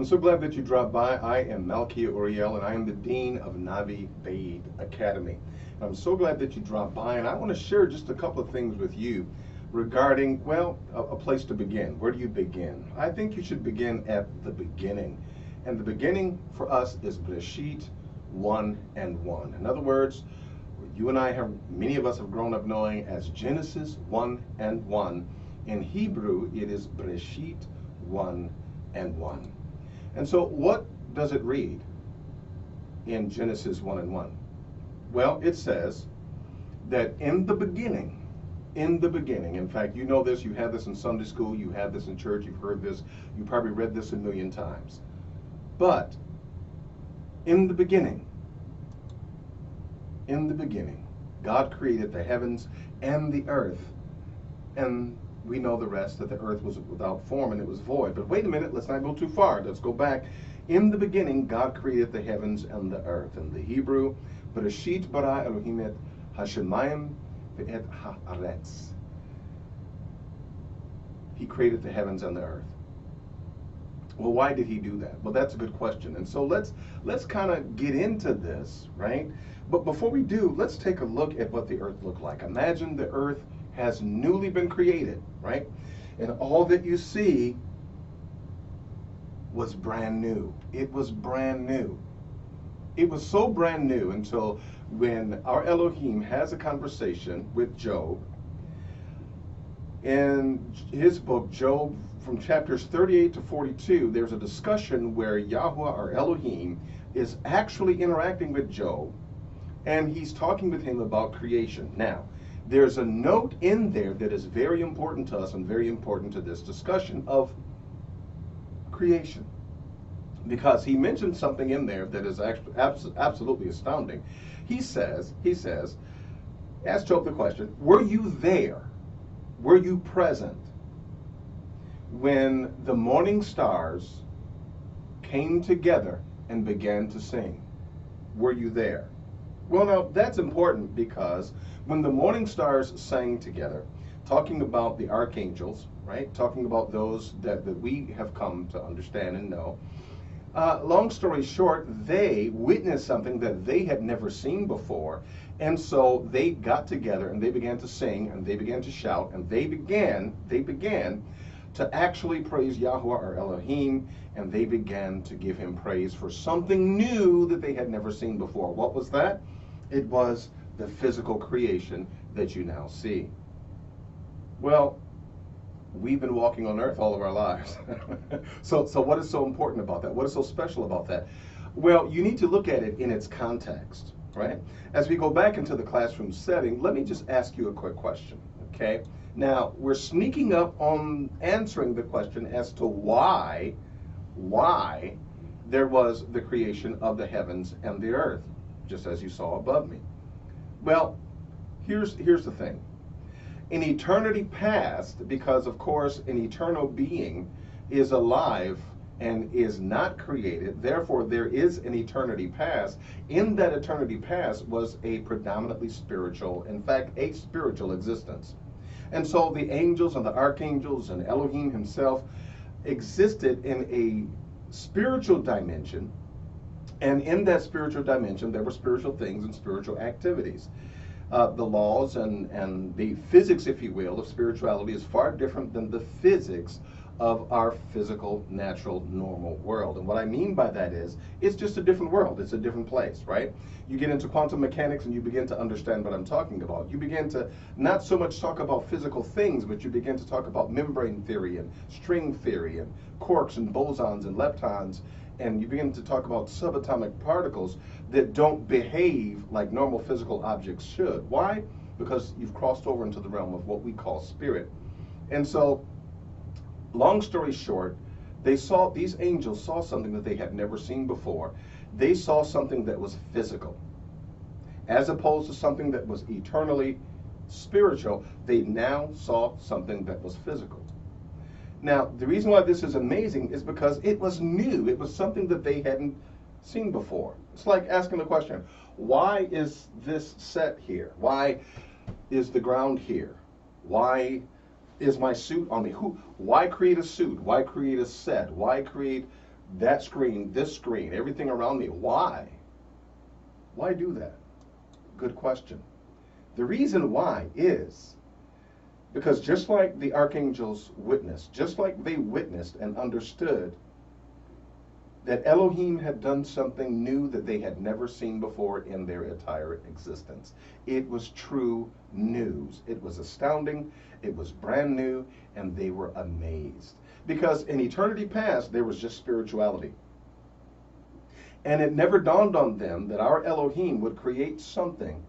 so glad that you dropped by. I am Malkia Uriel, and I am the Dean of Naviy Beyit Academy. And I'm so glad that you dropped by, and I want to share just a couple of things with you regarding, well, a place to begin. Where do you begin? I think you should begin at the beginning. And the beginning for us is Breshiyt 1 and 1. In other words, you and I have, many of us have grown up knowing as Genesis 1 and 1. In Hebrew, it is Breyshiyt 1 and 1. And so what does it read in Genesis 1 and 1? Well, it says that in the beginning, in fact, you know this, you had this in Sunday school, you had this in church, you've heard this, you probably read this a million times. But in the beginning, God created the heavens and the earth. And we know the rest, that the earth was without form and it was void. But wait a minute, let's not go too far. Let's go back. In the beginning, God created the heavens and the earth. In the Hebrew, Breyshiyt bara Elohim et hashemayim ve'et haaretz. He created the heavens and the earth. Well, why did he do that? Well, that's a good question. And so let's kind of get into this, right? But before we do, let's take a look at what the earth looked like. Imagine the earth has newly been created, right? And all that you see was brand new. It was brand new. It was so brand new until when our Elohim has a conversation with Job. In his book, Job, from chapters 38 to 42, there's a discussion where Yahweh, our Elohim, is actually interacting with Job, and he's talking with him about creation. Now, there's a note in there that is very important to us and very important to this discussion of creation, because he mentioned something in there that is actually absolutely astounding. He says, ask Job the question, were you there? Were you present when the morning stars came together and began to sing? Were you there? Well, now, that's important because when the morning stars sang together, talking about the archangels, right? Talking about those that we have come to understand and know. Long story short, they witnessed something that they had never seen before. And so they got together and they began to sing and they began to shout and they began to actually praise Yahweh, our Elohim, and they began to give him praise for something new that they had never seen before. What was that? It was the physical creation that you now see. Well, we've been walking on earth all of our lives. So what is so important about that? What is so special about that? Well, you need to look at it in its context, right? As we go back into the classroom setting, let me just ask you a quick question, okay? Now, we're sneaking up on answering the question as to why there was the creation of the heavens and the earth, just as you saw above me. Well, here's the thing. In eternity past, because of course an eternal being is alive and is not created, therefore there is an eternity past. In that eternity past was a predominantly spiritual, in fact, a spiritual existence. And so the angels and the archangels and Elohim himself existed in a spiritual dimension. And in that spiritual dimension, there were spiritual things and spiritual activities. The laws and the physics, if you will, of spirituality is far different than the physics of our physical, natural, normal world. And what I mean by that is, it's just a different world. It's a different place, right? You get into quantum mechanics and you begin to understand what I'm talking about. You begin to not so much talk about physical things, but you begin to talk about membrane theory and string theory and quarks and bosons and leptons. And you begin to talk about subatomic particles that don't behave like normal physical objects should. Why? Because you've crossed over into the realm of what we call spirit. And so, long story short, these angels saw something that they had never seen before. They saw something that was physical. As opposed to something that was eternally spiritual, they now saw something that was physical. Now, the reason why this is amazing is because it was new. It was something that they hadn't seen before. It's like asking the question, why is this set here? Why is the ground here? Why is my suit on me? Why create a suit? Why create a set? Why create that screen, this screen, everything around me. Why? Why do that? Good question. The reason why is because just like the archangels witnessed, just like they witnessed and understood that Elohim had done something new that they had never seen before in their entire existence. It was true news. It was astounding. It was brand new, and they were amazed. Because in eternity past, there was just spirituality. And it never dawned on them that our Elohim would create something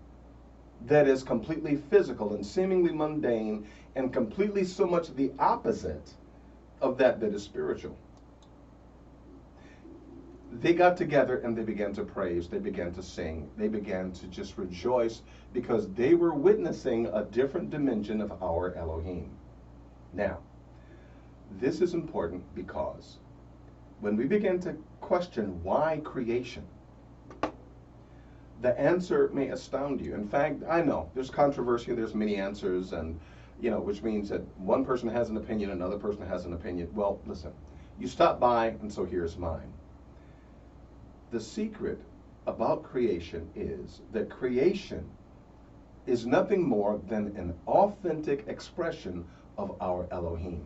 that is completely physical and seemingly mundane and completely so much the opposite of that is spiritual. They got together and they began to praise, they began to sing, they began to just rejoice because they were witnessing a different dimension of our Elohim. Now, this is important because when we begin to question why creation, the answer may astound you. In fact, I know there's controversy, there's many answers, and which means that one person has an opinion, another person has an opinion. Well, listen, you stop by, and so here's mine. The secret about creation is that creation is nothing more than an authentic expression of our Elohim.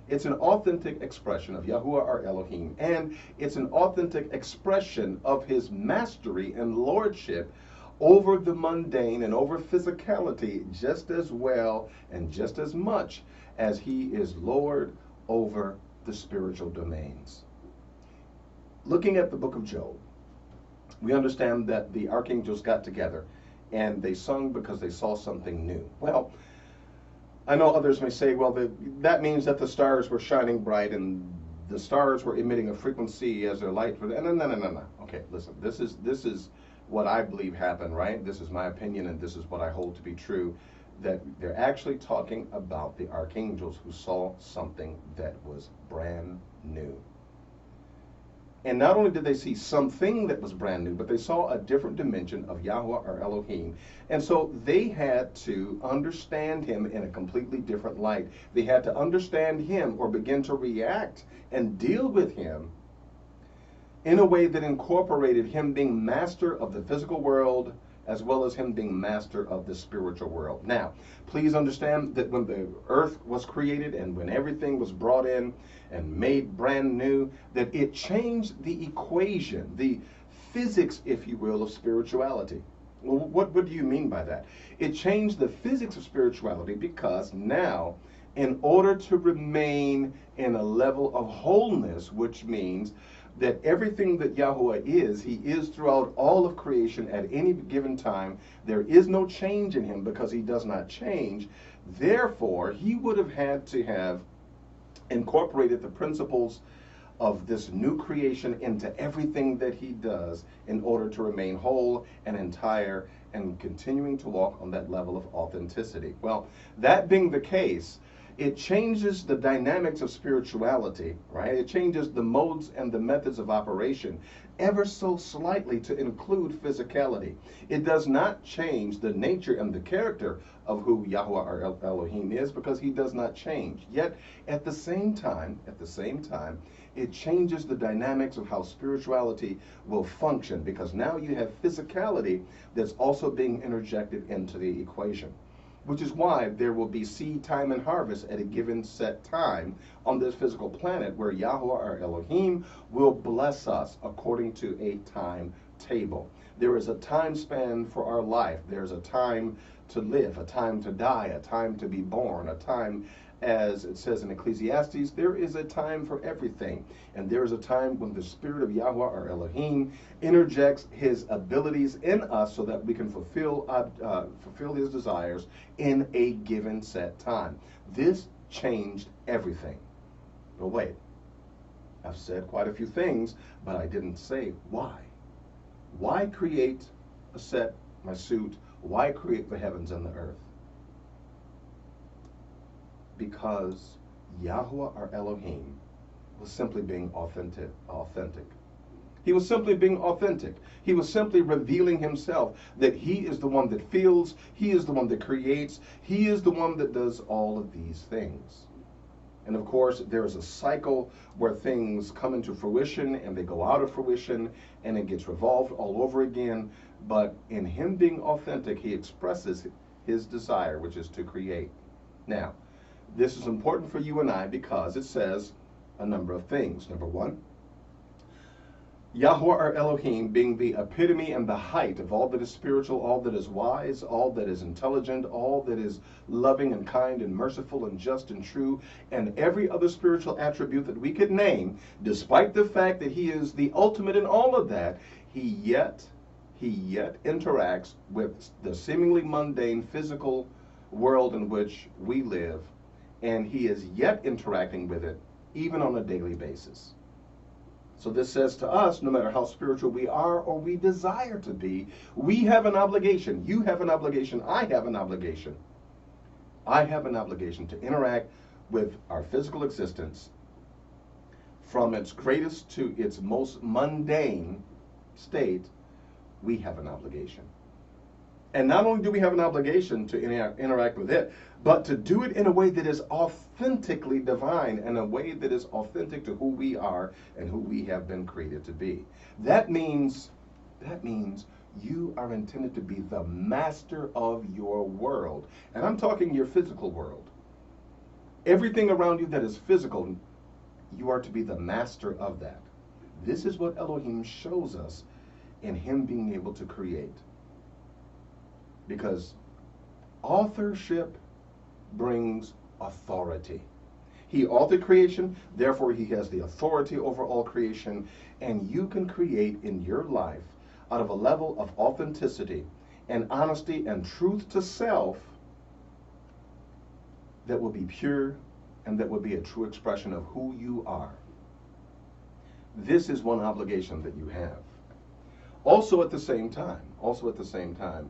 It's an authentic expression of Yahuwah our Elohim, and it's an authentic expression of his mastery and lordship over the mundane and over physicality just as well and just as much as he is Lord over the spiritual domains. Looking at the book of Job, we understand that the archangels got together and they sung because they saw something new. Well, I know others may say, well, that means that the stars were shining bright and the stars were emitting a frequency as their light. No. Okay, listen, this is what I believe happened, right? This is my opinion, and this is what I hold to be true, that they're actually talking about the archangels who saw something that was brand new. And not only did they see something that was brand new, but they saw a different dimension of Yahuwah or Elohim. And so they had to understand him in a completely different light. They had to understand him or begin to react and deal with him in a way that incorporated him being master of the physical world as well as him being master of the spiritual world. Now, please understand that when the earth was created and when everything was brought in and made brand new, that it changed the equation, the physics, if you will, of spirituality. Well, what do you mean by that? It changed the physics of spirituality because now, in order to remain in a level of wholeness, which means that everything that Yahuwah is, he is throughout all of creation at any given time. There is no change in him because he does not change. Therefore, he would have had to have incorporated the principles of this new creation into everything that he does in order to remain whole and entire and continuing to walk on that level of authenticity. Well, that being the case, it changes the dynamics of spirituality, right? It changes the modes and the methods of operation ever so slightly to include physicality. It does not change the nature and the character of who Yahuwah our Elohim is because he does not change. Yet at the same time, it changes the dynamics of how spirituality will function because now you have physicality that's also being interjected into the equation. Which is why there will be seed time and harvest at a given set time on this physical planet where Yahuwah our Elohim will bless us according to a timetable. There is a time span for our life. There's a time to live, a time to die, a time to be born, a time, as it says in Ecclesiastes, there is a time for everything. And there is a time when the Spirit of Yahuwah our Elohim interjects his abilities in us so that we can fulfill his desires in a given set time. This changed everything. But wait, I've said quite a few things, but I didn't say why. Why create a set, my suit? Why create the heavens and the earth? Because Yahuwah our Elohim was simply being authentic. He was simply being authentic. He was simply revealing himself that he is the one that feels, he is the one that creates, he is the one that does all of these things. And of course, there is a cycle where things come into fruition and they go out of fruition and it gets revolved all over again. But in him being authentic, he expresses his desire, which is to create. Now, this is important for you and I because it says a number of things. Number one, Yahweh our Elohim being the epitome and the height of all that is spiritual, all that is wise, all that is intelligent, all that is loving and kind and merciful and just and true, and every other spiritual attribute that we could name, despite the fact that he is the ultimate in all of that, he yet interacts with the seemingly mundane physical world in which we live, and he is yet interacting with it even on a daily basis. So this says to us, no matter how spiritual we are or we desire to be, we have an obligation. You have an obligation. I have an obligation. I have an obligation to interact with our physical existence from its greatest to its most mundane state. We have an obligation. And not only do we have an obligation to interact with it, but to do it in a way that is authentically divine, and a way that is authentic to who we are and who we have been created to be. That means you are intended to be the master of your world. And I'm talking your physical world. Everything around you that is physical, you are to be the master of that. This is what Elohim shows us in him being able to create. Because authorship brings authority. He authored creation, therefore he has the authority over all creation, and you can create in your life out of a level of authenticity and honesty and truth to self that will be pure and that will be a true expression of who you are. This is one obligation that you have. Also at the same time,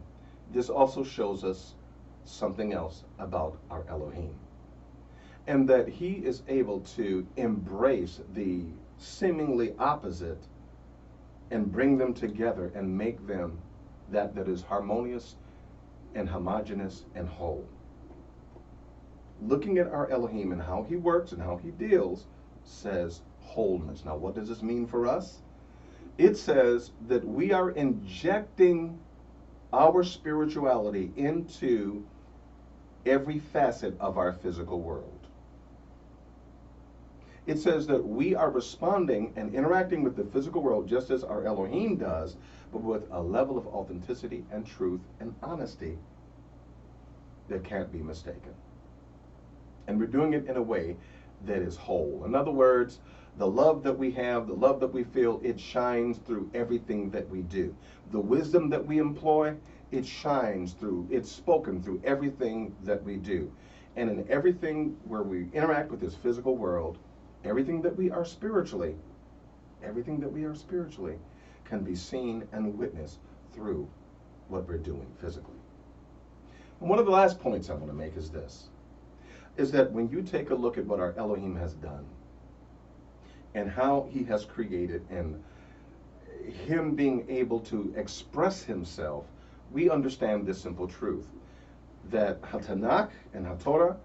this also shows us something else about our Elohim. And that he is able to embrace the seemingly opposite and bring them together and make them that is harmonious and homogeneous and whole. Looking at our Elohim and how he works and how he deals says wholeness. Now, what does this mean for us? It says that we are injecting our spirituality into every facet of our physical world. It says that we are responding and interacting with the physical world just as our Elohim does, but with a level of authenticity and truth and honesty that can't be mistaken. And we're doing it in a way that is whole. In other words, the love that we have, the love that we feel, it shines through everything that we do. The wisdom that we employ, it shines through, it's spoken through everything that we do. And in everything where we interact with this physical world, everything that we are spiritually can be seen and witnessed through what we're doing physically. And one of the last points I want to make is this, is that when you take a look at what our Elohim has done and how he has created and him being able to express himself, we understand this simple truth, that HaTanakh and HaTorah,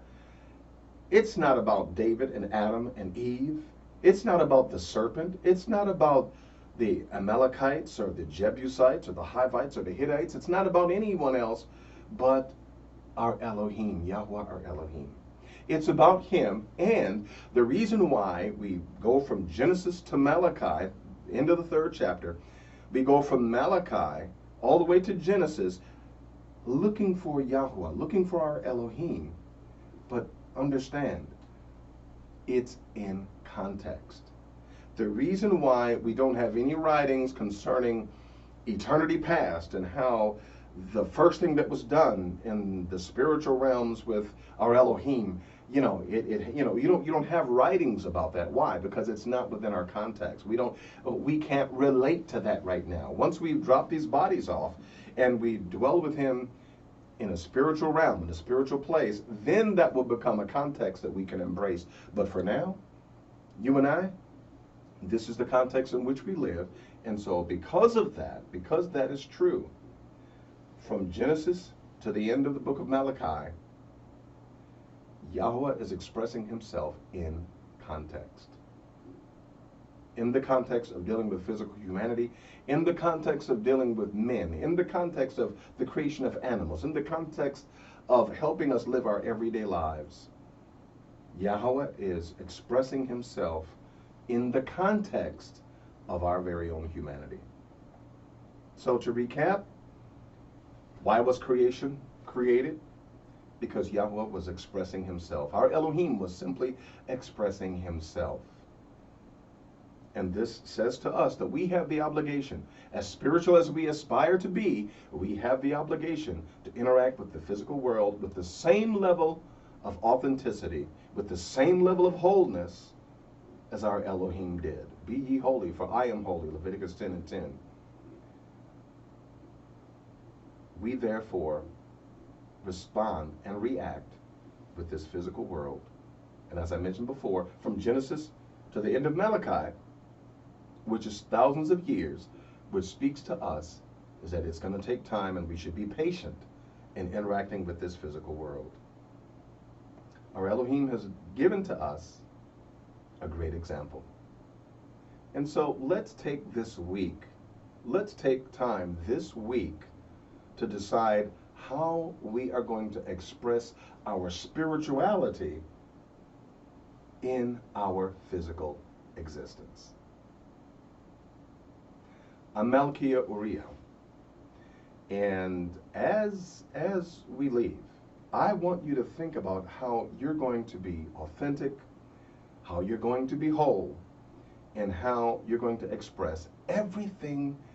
it's not about David and Adam and Eve. It's not about the serpent. It's not about the Amalekites or the Jebusites or the Hivites or the Hittites. It's not about anyone else but our Elohim, Yahweh our Elohim. It's about him, and the reason why we go from Genesis to Malachi, into the 3rd chapter, we go from Malachi all the way to Genesis, looking for Yahweh, looking for our Elohim. But understand, it's in context. The reason why we don't have any writings concerning eternity past and how the first thing that was done in the spiritual realms with our Elohim, you don't have writings about that. Why? Because it's not within our context. We can't relate to that right now. Once we drop these bodies off and we dwell with him in a spiritual realm, in a spiritual place, then that will become a context that we can embrace. But for now, you and I, this is the context in which we live. And so because that is true, from Genesis to the end of the book of Malachi, Yahweh is expressing himself in context. In the context of dealing with physical humanity, in the context of dealing with men, in the context of the creation of animals, in the context of helping us live our everyday lives, Yahweh is expressing himself in the context of our very own humanity. So to recap, why was creation created? Because Yahweh was expressing himself. Our Elohim was simply expressing himself. And this says to us that we have the obligation, as spiritual as we aspire to be, we have the obligation to interact with the physical world with the same level of authenticity, with the same level of wholeness as our Elohim did. Be ye holy, for I am holy, Leviticus 10:10. We therefore respond and react with this physical world. And as I mentioned before, from Genesis to the end of Malachi, which is thousands of years, which speaks to us is that it's going to take time and we should be patient in interacting with this physical world. Our Elohim has given to us a great example. And so let's take this week, let's take time this week to decide how we are going to express our spirituality in our physical existence. I'm Malkia Uriel, and as we leave, I want you to think about how you're going to be authentic, how you're going to be whole, and how you're going to express everything